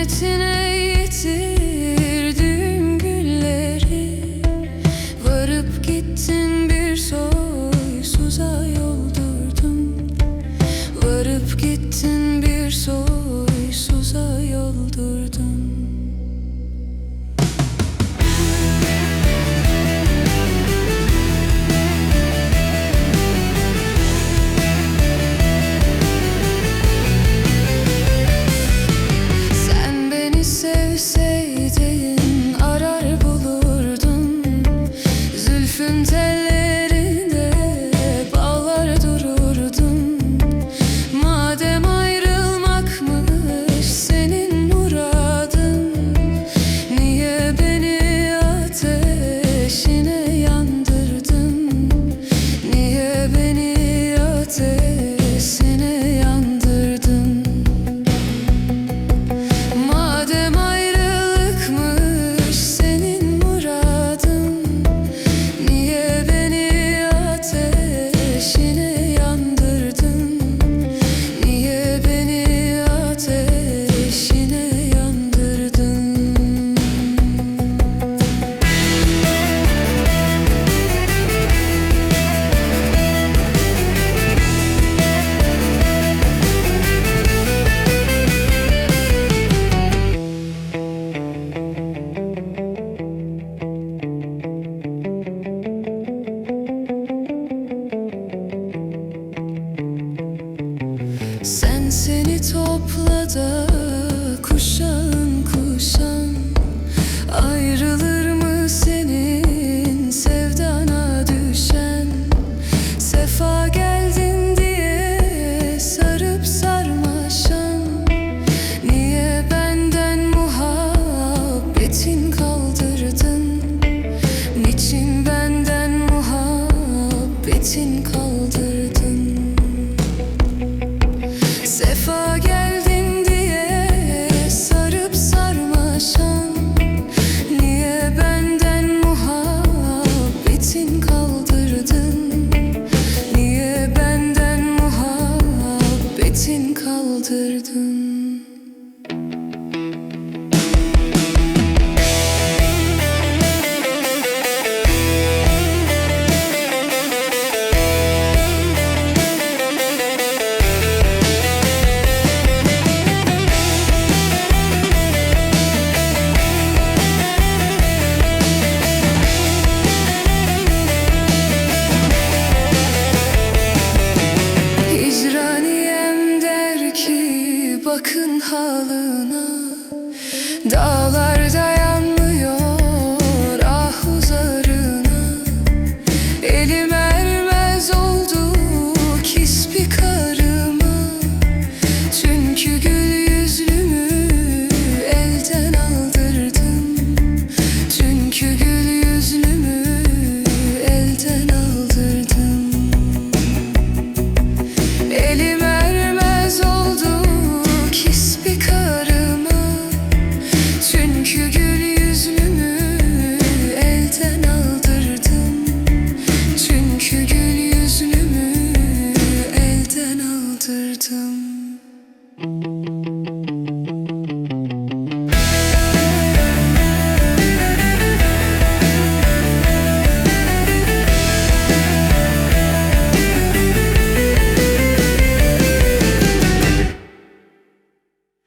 Cennet yitirdim gülleri. Varıp gittin bir soysuza yoldurdun. Varıp gittin bir soysuza yoldurdun. Sevseydin arar bulurdun. Zülfün tellerine bağlar dururdun. Madem ayrılmakmış senin muradın, niye beni ateşine yandırdın? Niye beni ateşine yandırdın? Madem seni topla da kuşağın kuşağın. Ayrılır mı senin sevdana düşen? Sefa geldin diye sarıp sarmaşan. Niye benden muhabbetin kaldırdın? Niçin benden muhabbetin kaldırdın? Sefa geldin diye sarıp sarmaşan. Niye benden muhabbetin kaldırdın? Niye benden muhabbetin kaldırdın? Bakın halına, dağlar